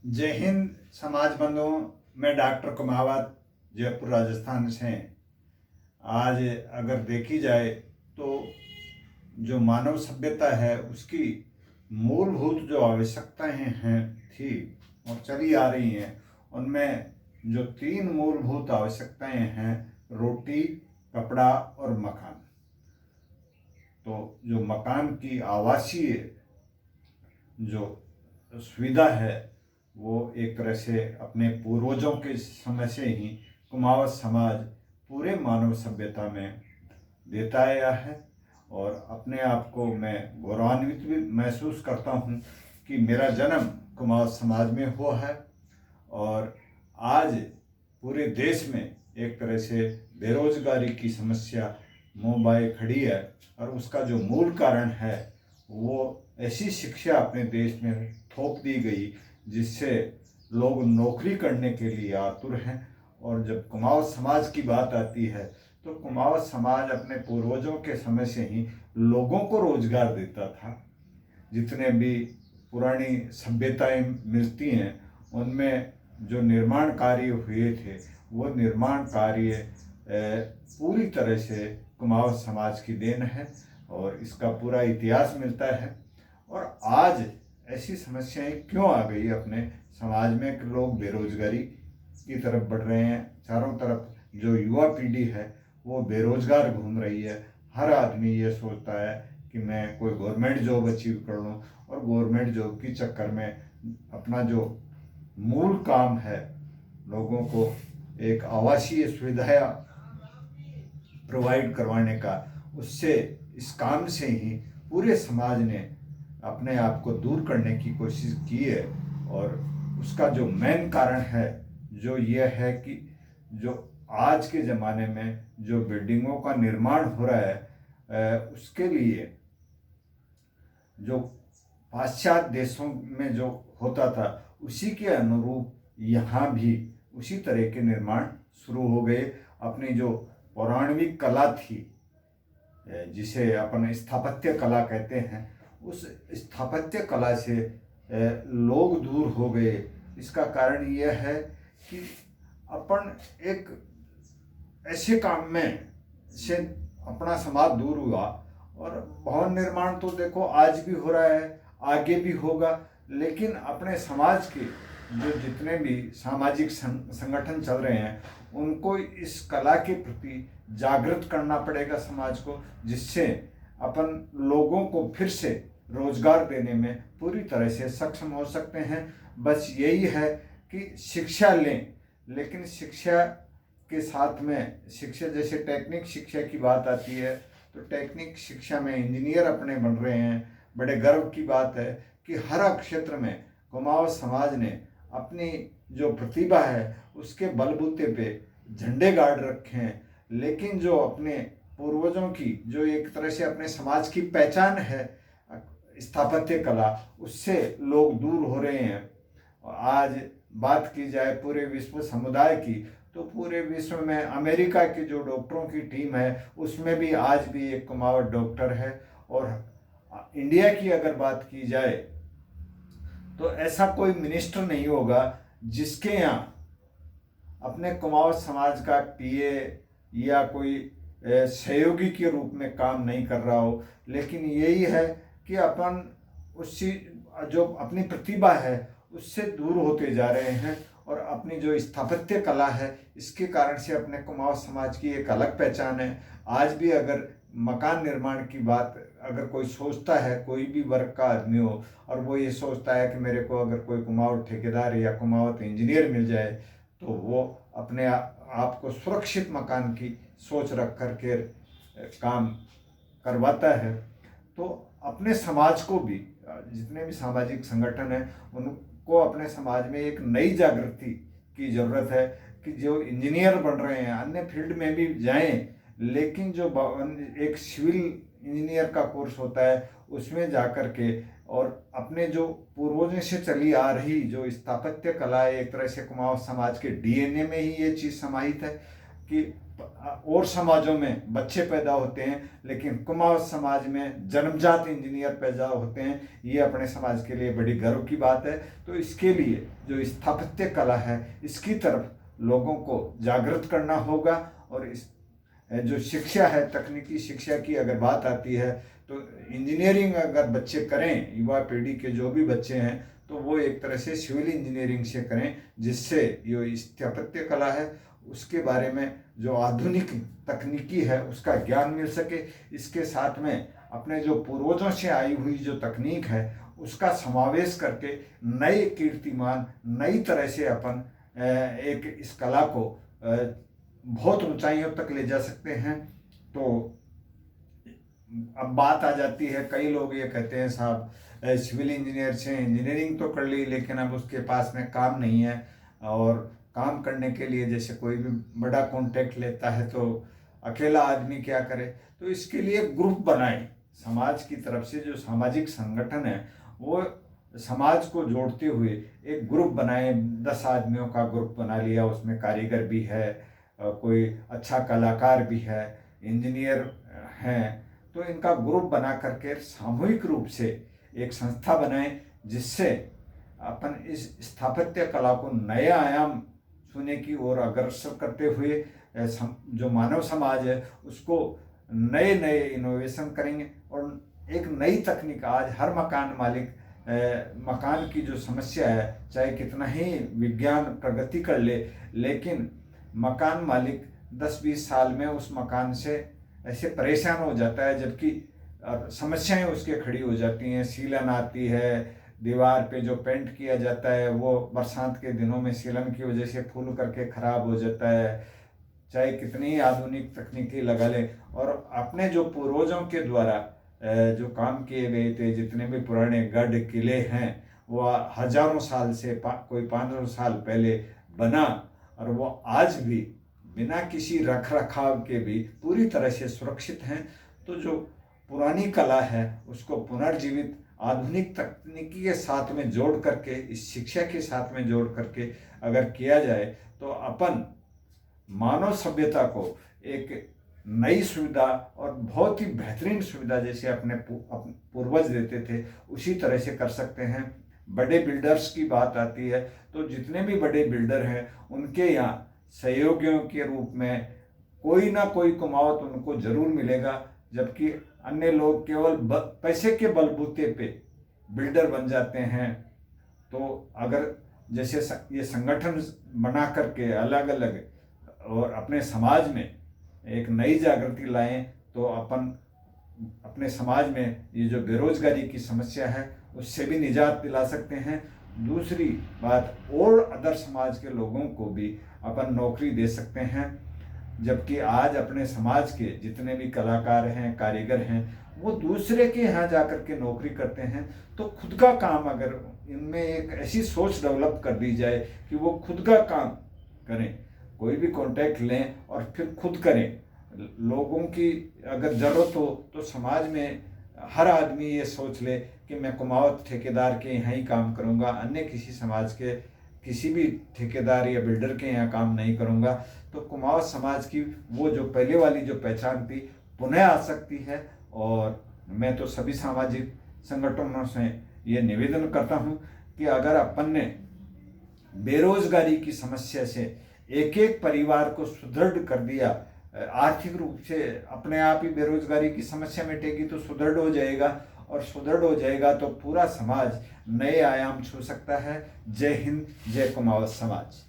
जय हिंद समाज बंधुओं। मैं डॉक्टर कुमावत जयपुर राजस्थान से हैं। आज अगर देखी जाए तो जो मानव सभ्यता है उसकी मूलभूत जो आवश्यकताएं हैं थी और चली आ रही हैं, उनमें जो तीन मूलभूत आवश्यकताएं हैं, रोटी, कपड़ा और मकान। तो जो मकान की आवासीय जो सुविधा है वो एक तरह से अपने पूर्वजों के समय से ही कुमावत समाज पूरे मानव सभ्यता में देता आया है। और अपने आप को मैं गौरवान्वित भी महसूस करता हूँ कि मेरा जन्म कुमावत समाज में हुआ है। और आज पूरे देश में एक तरह से बेरोजगारी की समस्या मुंह बाए खड़ी है, और उसका जो मूल कारण है वो ऐसी शिक्षा अपने देश में थोप दी गई जिससे लोग नौकरी करने के लिए आतुर हैं। और जब कुमावत समाज की बात आती है तो कुमावत समाज अपने पूर्वजों के समय से ही लोगों को रोजगार देता था। जितने भी पुरानी सभ्यताएं मिलती हैं उनमें जो निर्माण कार्य हुए थे वो निर्माण कार्य पूरी तरह से कुमावत समाज की देन है और इसका पूरा इतिहास मिलता है। और आज ऐसी समस्याएं क्यों आ गई अपने समाज में कि लोग बेरोजगारी की तरफ बढ़ रहे हैं। चारों तरफ जो युवा पीढ़ी है वो बेरोजगार घूम रही है। हर आदमी ये सोचता है कि मैं कोई गवर्नमेंट जॉब अचीव कर लूँ, और गवर्नमेंट जॉब के चक्कर में अपना जो मूल काम है, लोगों को एक आवासीय सुविधा प्रोवाइड करवाने का, उससे इस काम से ही पूरे समाज ने अपने आप को दूर करने की कोशिश की है। और उसका जो मेन कारण है जो ये है कि जो आज के ज़माने में जो बिल्डिंगों का निर्माण हो रहा है उसके लिए जो पाश्चात्य देशों में जो होता था उसी के अनुरूप यहाँ भी उसी तरह के निर्माण शुरू हो गए। अपनी जो पौराणिक कला थी जिसे अपन स्थापत्य कला कहते हैं, उस स्थापत्य कला से लोग दूर हो गए। इसका कारण यह है कि अपन एक ऐसे काम में से अपना समाज दूर हुआ। और भवन निर्माण तो देखो आज भी हो रहा है, आगे भी होगा, लेकिन अपने समाज के जो जितने भी सामाजिक संगठन चल रहे हैं उनको इस कला के प्रति जागृत करना पड़ेगा समाज को, जिससे अपन लोगों को फिर से रोजगार देने में पूरी तरह से सक्षम हो सकते हैं। बस यही है कि शिक्षा लें, लेकिन शिक्षा के साथ में शिक्षा जैसे टेक्निक शिक्षा की बात आती है तो टेक्निक शिक्षा में इंजीनियर अपने बन रहे हैं। बड़े गर्व की बात है कि हर क्षेत्र में कुमावत समाज ने अपनी जो प्रतिभा है उसके बलबूते पे झंडे गाड़ रखे हैं। लेकिन जो अपने पूर्वजों की जो एक तरह से अपने समाज की पहचान है स्थापत्य कला, उससे लोग दूर हो रहे हैं। आज बात की जाए पूरे विश्व समुदाय की तो पूरे विश्व में अमेरिका की जो डॉक्टरों की टीम है उसमें भी आज भी एक कुमावत डॉक्टर है। और इंडिया की अगर बात की जाए तो ऐसा कोई मिनिस्टर नहीं होगा जिसके यहाँ अपने कुमावत समाज का पीए या कोई सहयोगी के रूप में काम नहीं कर रहा हो। लेकिन यही है कि अपन उसी जो अपनी प्रतिभा है उससे दूर होते जा रहे हैं। और अपनी जो स्थापत्य कला है इसके कारण से अपने कुमावत समाज की एक अलग पहचान है। आज भी अगर मकान निर्माण की बात अगर कोई सोचता है, कोई भी वर्ग का आदमी हो, और वो ये सोचता है कि मेरे को अगर कोई कुमावत ठेकेदार या कुमावत इंजीनियर मिल जाए तो वो अपने आप को सुरक्षित मकान की सोच रख करके काम करवाता है। तो अपने समाज को भी जितने भी सामाजिक संगठन हैं उनको अपने समाज में एक नई जागृति की ज़रूरत है कि जो इंजीनियर बन रहे हैं अन्य फील्ड में भी जाएं, लेकिन जो एक सिविल इंजीनियर का कोर्स होता है उसमें जा कर के और अपने जो पूर्वजों से चली आ रही जो स्थापत्य कला है, एक तरह से कुमाऊं समाज के डीएनए में ही ये चीज़ समाहित है कि और समाजों में बच्चे पैदा होते हैं, लेकिन कुमाऊँ समाज में जन्मजात इंजीनियर पैदा होते हैं। ये अपने समाज के लिए बड़ी गर्व की बात है। तो इसके लिए जो स्थापत्य कला है, इसकी तरफ लोगों को जागृत करना होगा। और इस जो शिक्षा है, तकनीकी शिक्षा की अगर बात आती है, तो इंजीनियरिंग अगर बच्चे करें, युवा पीढ़ी के जो भी बच्चे हैं, तो वो एक तरह से सिविल इंजीनियरिंग से करें, जिससे जो स्थापत्य कला है उसके बारे में जो आधुनिक तकनीकी है उसका ज्ञान मिल सके। इसके साथ में अपने जो पूर्वजों से आई हुई जो तकनीक है उसका समावेश करके नए कीर्तिमान, नई तरह से अपन एक इस कला को बहुत ऊंचाइयों तक ले जा सकते हैं। तो अब बात आ जाती है, कई लोग ये कहते हैं साहब सिविल इंजीनियर से इंजीनियरिंग तो कर ली, लेकिन अब उसके पास में काम नहीं है, और काम करने के लिए जैसे कोई भी बड़ा कॉन्ट्रैक्ट लेता है तो अकेला आदमी क्या करे। तो इसके लिए ग्रुप बनाए, समाज की तरफ से जो सामाजिक संगठन है वो समाज को जोड़ते हुए एक ग्रुप बनाए। 10 आदमियों का ग्रुप बना लिया, उसमें कारीगर भी है, कोई अच्छा कलाकार भी है, इंजीनियर हैं, तो इनका ग्रुप बना करके सामूहिक रूप से एक संस्था बनाएं, जिससे अपन इस स्थापत्य कला को नए आयाम छूने की ओर अग्रसर करते हुए जो मानव समाज है उसको नए नए इनोवेशन करेंगे। और एक नई तकनीक, आज हर मकान मालिक मकान की जो समस्या है, चाहे कितना ही विज्ञान प्रगति कर ले, लेकिन मकान मालिक 10-20 साल में उस मकान से ऐसे परेशान हो जाता है, जबकि समस्याएं उसके खड़ी हो जाती हैं। सीलन आती है, दीवार पे जो पेंट किया जाता है वो बरसात के दिनों में सीलन की वजह से फूल करके ख़राब हो जाता है, चाहे कितनी आधुनिक तकनीकी लगा ले। और अपने जो पूर्वजों के द्वारा जो काम किए गए थे, जितने भी पुराने गढ़ किले हैं, वो हजारों साल से कोई 500 साल पहले बना, और वो आज भी बिना किसी रख रखाव के भी पूरी तरह से सुरक्षित हैं। तो जो पुरानी कला है उसको पुनर्जीवित आधुनिक तकनीकी के साथ में जोड़ करके, इस शिक्षा के साथ में जोड़ करके अगर किया जाए, तो अपन मानव सभ्यता को एक नई सुविधा और बहुत ही बेहतरीन सुविधा जैसे अपने पूर्वज देते थे उसी तरह से कर सकते हैं। बड़े बिल्डर्स की बात आती है तो जितने भी बड़े बिल्डर हैं उनके यहाँ सहयोगियों के रूप में कोई ना कोई कुमावत उनको जरूर मिलेगा, जबकि अन्य लोग केवल पैसे के बलबूते पे बिल्डर बन जाते हैं। तो अगर जैसे ये संगठन बना करके अलग अलग और अपने समाज में एक नई जागृति लाएं, तो अपन अपने समाज में ये जो बेरोजगारी की समस्या है उससे भी निजात दिला सकते हैं। दूसरी बात, और अदर समाज के लोगों को भी अपन नौकरी दे सकते हैं, जबकि आज अपने समाज के जितने भी कलाकार हैं, कारीगर हैं, वो दूसरे के यहाँ जाकर के नौकरी करते हैं। तो खुद का काम, अगर इनमें एक ऐसी सोच डेवलप कर दी जाए कि वो खुद का काम करें, कोई भी कॉन्ट्रैक्ट लें और फिर खुद करें। लोगों की अगर ज़रूरत हो तो समाज में हर आदमी ये सोच ले कि मैं कुमावत ठेकेदार के यहाँ ही काम करूँगा, अन्य किसी समाज के किसी भी ठेकेदार या बिल्डर के यहाँ काम नहीं करूँगा। तो कुमावत समाज की वो जो पहले वाली जो पहचान थी पुनः आ सकती है। और मैं तो सभी सामाजिक संगठनों से ये निवेदन करता हूँ कि अगर अपन ने बेरोजगारी की समस्या से एक एक परिवार को सुदृढ़ कर दिया, आर्थिक रूप से अपने आप ही बेरोजगारी की समस्या मिटेगी तो सुदृढ़ हो जाएगा, और सुदृढ़ हो जाएगा तो पूरा समाज नए आयाम छू सकता है। जय हिंद, जय कुमावत समाज।